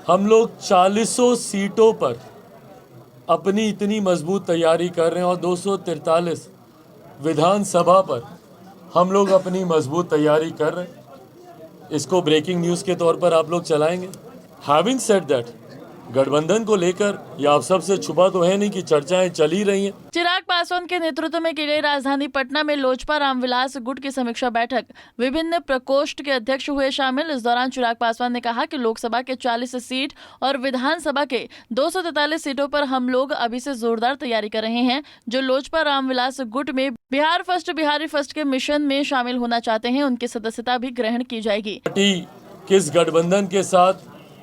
हम लोग 40 सीटों पर अपनी इतनी मजबूत तैयारी कर रहे हैं और 243 विधानसभा पर हम लोग अपनी मजबूत तैयारी कर रहे हैं। इसको ब्रेकिंग न्यूज़ के तौर पर आप लोग चलाएंगे। हैविंग सेड दैट, गठबंधन को लेकर ये आप सबसे छुपा तो है नहीं कि चर्चाएं चल ही रही हैं। चिराग पासवान के नेतृत्व में की गई राजधानी पटना में लोजपा रामविलास गुट की समीक्षा बैठक, विभिन्न प्रकोष्ठ के अध्यक्ष हुए शामिल। इस दौरान चिराग पासवान ने कहा कि लोकसभा के 40 सीट और विधानसभा के 243 सीटों पर हम लोग अभी से जोरदार तैयारी कर रहे हैं। जो लोजपा रामविलास गुट में बिहार फर्स्ट बिहारी फर्स्ट के मिशन में शामिल होना चाहते हैं, उनकी सदस्यता भी ग्रहण की जाएगी। पार्टी किस गठबंधन के साथ,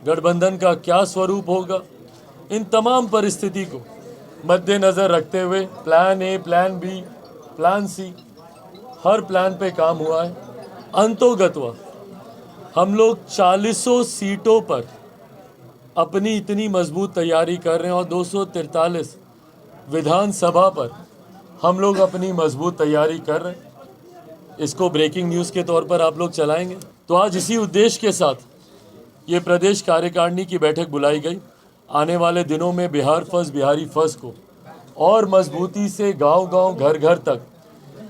गठबंधन का क्या स्वरूप होगा, इन तमाम परिस्थिति को मद्देनजर रखते हुए plan A, plan B, plan C, हर प्लान पे काम हुआ है। अंतोगत्वा हम लोग 40 सीटों पर अपनी इतनी मजबूत तैयारी कर रहे हैं और 243 विधानसभा पर हम लोग अपनी मजबूत तैयारी कर रहे हैं। इसको ब्रेकिंग न्यूज़ के तौर पर आप लोग चलाएंगे। तो आज इसी उद्देश्य के साथ ये प्रदेश कार्यकारिणी की बैठक बुलाई गई। आने वाले दिनों में बिहार फर्स्ट बिहारी फर्स्ट को और मजबूती से गांव-गांव, घर-घर तक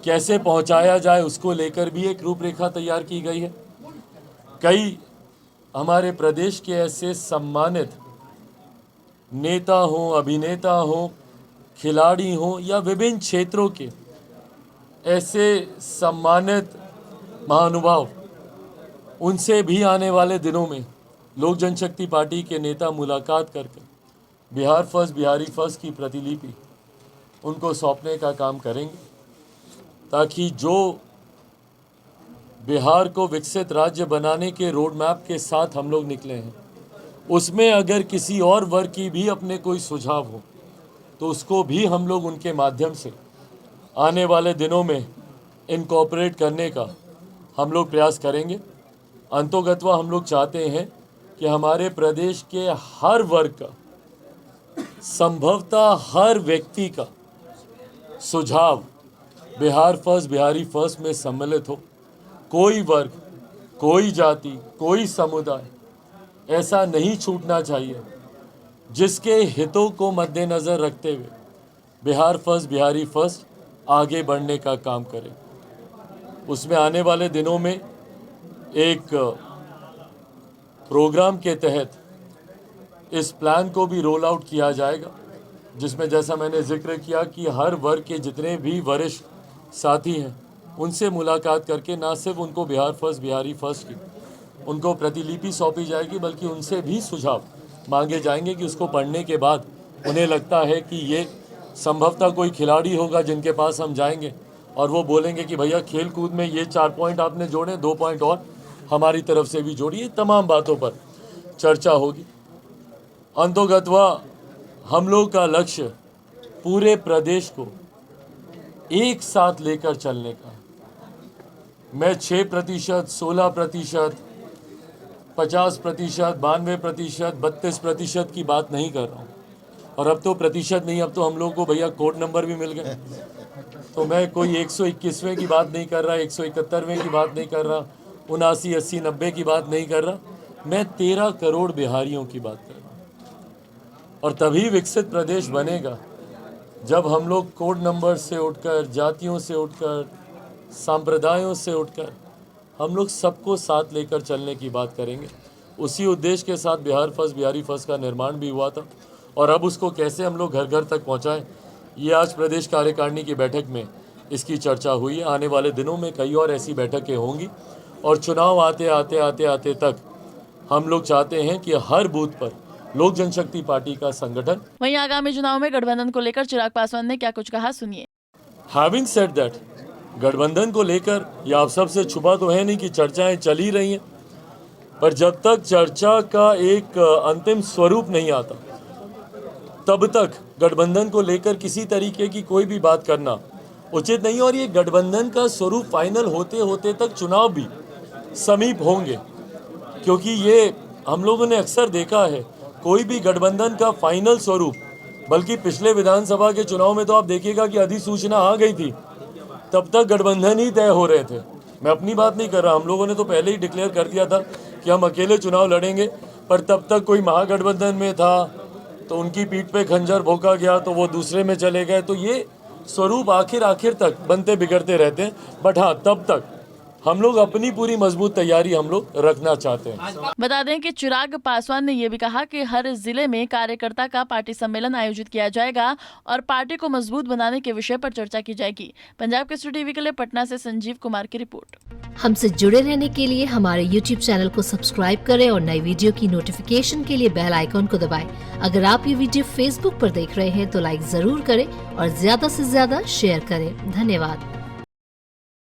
कैसे पहुंचाया जाए, उसको लेकर भी एक रूपरेखा तैयार की गई है। कई हमारे प्रदेश के ऐसे सम्मानित नेता हों, अभिनेता हों, खिलाड़ी हों या विभिन्न क्षेत्रों के ऐसे सम्मानित महानुभाव, उनसे भी आने वाले दिनों में लोक जनशक्ति पार्टी के नेता मुलाकात करके बिहार फर्स्ट बिहारी फर्स्ट की प्रतिलिपि उनको सौंपने का काम करेंगे, ताकि जो बिहार को विकसित राज्य बनाने के रोड मैप के साथ हम लोग निकले हैं, उसमें अगर किसी और वर्ग की भी अपने कोई सुझाव हो तो उसको भी हम लोग उनके माध्यम से आने वाले दिनों में इनकॉर्पोरेट करने का हम लोग प्रयास करेंगे। अंतोगत्वा हम लोग चाहते हैं कि हमारे प्रदेश के हर वर्ग का, संभवतः हर व्यक्ति का सुझाव बिहार फर्स्ट बिहारी फर्स्ट में सम्मिलित हो। कोई वर्ग, कोई जाति, कोई समुदाय ऐसा नहीं छूटना चाहिए जिसके हितों को मद्देनज़र रखते हुए बिहार फर्स्ट बिहारी फर्स्ट आगे बढ़ने का काम करे। उसमें आने वाले दिनों में एक प्रोग्राम के तहत इस प्लान को भी रोल आउट किया जाएगा, जिसमें जैसा मैंने जिक्र किया कि हर वर्ग के जितने भी वरिष्ठ साथी हैं उनसे मुलाकात करके ना सिर्फ उनको बिहार फर्स्ट बिहारी फर्स्ट की उनको प्रतिलिपि सौंपी जाएगी, बल्कि उनसे भी सुझाव मांगे जाएंगे कि उसको पढ़ने के बाद उन्हें लगता है कि ये संभवतः कोई खिलाड़ी होगा जिनके पास हम जाएंगे और वो बोलेंगे कि भैया खेल कूद में ये 4 पॉइंट आपने जोड़े, 2 पॉइंट और हमारी तरफ से भी जोड़िए। तमाम बातों पर चर्चा होगी। अंतोगत्वा हम लोग का लक्ष्य पूरे प्रदेश को एक साथ लेकर चलने का। मैं 6%, 16%, 50%, 92%, 32% की बात नहीं कर रहा हूँ। और अब तो प्रतिशत नहीं, अब तो हम लोग को भैया कोड नंबर भी मिल गए। तो मैं कोई 121वें की बात नहीं कर रहा, 171वें की बात नहीं कर रहा, 79, 80, 90 की बात नहीं कर रहा। मैं 13 करोड़ बिहारियों की बात कर रहा हूँ। और तभी विकसित प्रदेश बनेगा जब हम लोग कोड नंबर से उठकर, जातियों से उठकर, संप्रदायों से उठकर हम लोग सबको साथ लेकर चलने की बात करेंगे। उसी उद्देश्य के साथ बिहार फर्स्ट बिहारी फर्स्ट का निर्माण भी हुआ था, और अब उसको कैसे हम लोग घर घर तक पहुंचाएं, ये आज प्रदेश कार्यकारिणी की बैठक में इसकी चर्चा हुई है। आने वाले दिनों में कई और ऐसी बैठकें होंगी, और चुनाव आते तक हम लोग चाहते हैं कि हर बूथ पर लोक जनशक्ति पार्टी का संगठन। वहीं आगामी चुनाव में गठबंधन को लेकर चिराग पासवान ने क्या कुछ कहा, सुनिए। हैविंग सेड दैट, गठबंधन को लेकर ये आप सबसे छुपा तो है नहीं कि चर्चाएं चल ही रही हैं, पर जब तक चर्चा का एक अंतिम स्वरूप नहीं आता तब तक गठबंधन को लेकर किसी तरीके की कोई भी बात करना उचित नहीं। और ये गठबंधन का स्वरूप फाइनल होते होते तक चुनाव भी समीप होंगे, क्योंकि ये हम लोगों ने अक्सर देखा है कोई भी गठबंधन का फाइनल स्वरूप, बल्कि पिछले विधानसभा के चुनाव में तो आप देखिएगा कि अधिसूचना आ गई थी, तब तक गठबंधन ही तय हो रहे थे। मैं अपनी बात नहीं कर रहा, हम लोगों ने तो पहले ही डिक्लेयर कर दिया था कि हम अकेले चुनाव लड़ेंगे, पर तब तक कोई महागठबंधन में था तो उनकी पीठ पे खंजर भोंका गया तो वो दूसरे में चले गए। तो ये स्वरूप आखिर तक बनते बिगड़ते रहते हैं। बट हाँ, तब तक हम लोग अपनी पूरी मजबूत तैयारी हम लोग रखना चाहते हैं। बता दें कि चिराग पासवान ने ये भी कहा कि हर जिले में कार्यकर्ता का पार्टी सम्मेलन आयोजित किया जाएगा और पार्टी को मजबूत बनाने के विषय पर चर्चा की जाएगी। पंजाब केसरी टीवी के लिए पटना से संजीव कुमार की रिपोर्ट। हमसे जुड़े रहने के लिए हमारे YouTube चैनल को सब्सक्राइब करें और नई वीडियो की नोटिफिकेशन के लिए बेल आइकॉन को दबाएं। अगर आप ये वीडियो Facebook पर देख रहे हैं तो लाइक जरूर करें और ज्यादा से ज्यादा शेयर करें। धन्यवाद।